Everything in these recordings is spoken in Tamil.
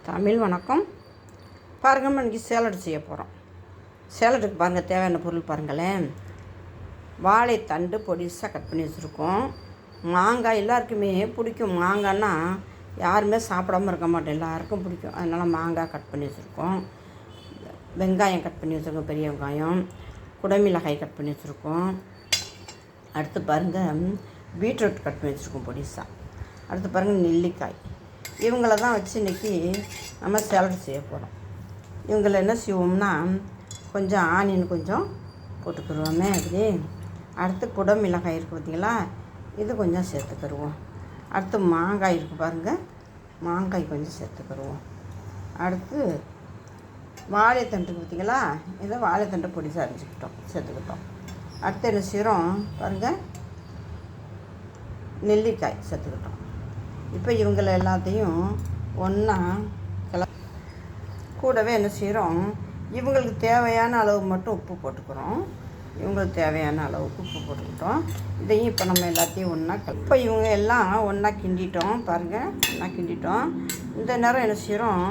தமிழ் வணக்கம். பாருங்கள், இன்றைக்கி சேலட் செய்ய போகிறோம். சேலட்டுக்கு பாருங்கள், தேவையான பொருள் பாருங்களேன். வாழைத்தண்டு பொடிசாக கட் பண்ணி வச்சுருக்கோம். மாங்காய் எல்லாருக்குமே பிடிக்கும். மாங்காய்னா யாருமே சாப்பிடாமல் இருக்க மாட்டோம், எல்லாருக்கும் பிடிக்கும். அதனால் மாங்காய் கட் பண்ணி வச்சுருக்கோம். வெங்காயம் கட் பண்ணி வச்சுருக்கோம், பெரிய வெங்காயம். குடமிளகாய் கட் பண்ணி வச்சுருக்கோம். அடுத்து பாருங்கள், பீட்ரூட் கட் பண்ணி வச்சுருக்கோம் பொடிசாக. அடுத்து பாருங்கள், நெல்லிக்காய். இவங்கள தான் வச்சு இன்றைக்கி நம்ம சேலட் செய்ய போகிறோம். இவங்களை என்ன செய்வோம்னா, கொஞ்சம் ஆனியன் கொஞ்சம் போட்டுக்கிடுவோமே அப்படி. அடுத்து குடமிளகாய் இருக்குது பார்த்திங்களா, இது கொஞ்சம் சேர்த்துக்கிடுவோம். அடுத்து மாங்காய் இருக்குது பாருங்கள், மாங்காய் கொஞ்சம் சேர்த்துக்கிடுவோம். அடுத்து வாழைத்தண்டு பார்த்திங்களா, இதை வாழைத்தண்டை பொடிசாக சேர்த்துக்கிட்டோம். அடுத்து என்ன செய்கிறோம் பாருங்கள், நெல்லிக்காய் சேர்த்துக்கிட்டோம். இப்போ இவங்களை எல்லாத்தையும் ஒன்றா கூடவே என்ன செய்கிறோம், இவங்களுக்கு தேவையான அளவு மட்டும் உப்பு போட்டுக்கிறோம். இவங்களுக்கு தேவையான அளவுக்கு உப்பு போட்டுக்கிட்டோம். இதையும் இப்போ நம்ம எல்லாத்தையும் ஒன்றா இப்போ இவங்க எல்லாம் ஒன்றா கிண்டிட்டோம் பாருங்கள், ஒன்றா கிண்டிட்டோம். இந்த நேரம் என்ன செய்கிறோம்,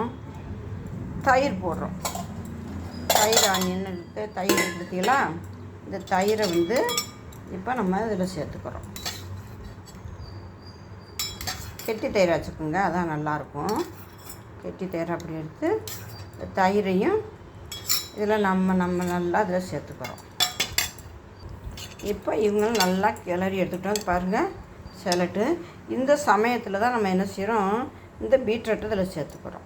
தயிர் போடுறோம். தயிர் ஆனியன் இருக்குது, தயிர் எடுத்துக்கலாம். இந்த தயிரை இப்போ நம்ம இதில் சேர்த்துக்கிறோம். கெட்டி தயிர் வச்சுக்கோங்க, அதான் நல்லாயிருக்கும். கெட்டி தயிர் அப்படி எடுத்து இந்த தயிரையும் இதில் நம்ம நல்லா இதில் சேர்த்துக்கிறோம். இப்போ இவங்களும் நல்லா கிளறி எடுத்துக்கிட்டோம் பாருங்கள் சேலட்டு. இந்த சமயத்தில் தான் நம்ம என்ன செய்கிறோம், இந்த பீட்ரூட்டை இதில் சேர்த்துக்கிறோம்.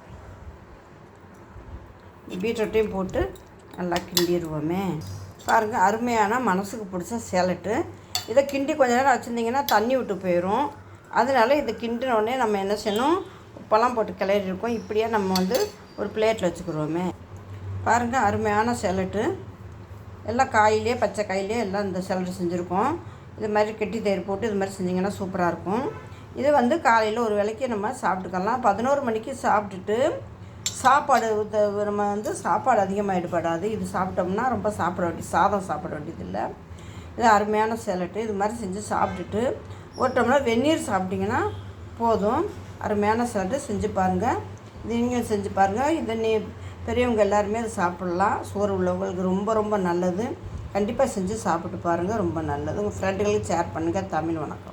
பீட்ரூட்டையும் போட்டு நல்லா கிண்டிடுவோமே. பாருங்கள், அருமையான மனசுக்கு பிடிச்ச சேலட்டு. இதை கிண்டி கொஞ்ச நேரம் வச்சுருந்திங்கன்னா தண்ணி விட்டு போயிடும். அதனால் இதை கிண்டினோடனே நம்ம என்ன செய்யணும், உப்பெல்லாம் போட்டு கிளறி இருக்கோம். இப்படியே நம்ம ஒரு பிளேட்டில் வச்சுக்கிடுவோமே. பாருங்கள், அருமையான சேலட்டு. எல்லாம் காயிலே, பச்சை காயிலே எல்லாம் இந்த சேலட்டு செஞ்சுருக்கோம். இது மாதிரி கெட்டி தயிர் போட்டு இது மாதிரி செஞ்சிங்கன்னா சூப்பராக இருக்கும். இது காலையில் ஒரு வேளைக்கு நம்ம சாப்பிட்டுக்கலாம். 11 மணிக்கு சாப்பிட்டுட்டு சாப்பாடு நம்ம சாப்பாடு அதிகமாக ஈடுபடாது. இது சாப்பிட்டோம்னா ரொம்ப சாதம் சாப்பிட வேண்டியதில்லை. இது அருமையான சேலட்டு. இது மாதிரி செஞ்சு சாப்பிட்டுட்டு ஒரு டம்ளர் வெந்நீர் சாப்பிட்டிங்கன்னா போதும். அருமையான சேலட்டு செஞ்சு பாருங்கள். இது நீங்கள் செஞ்சு பாருங்கள். இதை பெரியவங்க எல்லாருமே அதை சாப்பிட்லாம். சோறு உள்ளவங்களுக்கு ரொம்ப ரொம்ப நல்லது. கண்டிப்பாக செஞ்சு சாப்பிட்டு பாருங்கள், ரொம்ப நல்லது. உங்கள் ஃப்ரெண்டுகளுக்கு ஷேர் பண்ணுங்கள். தமிழ் வணக்கம்.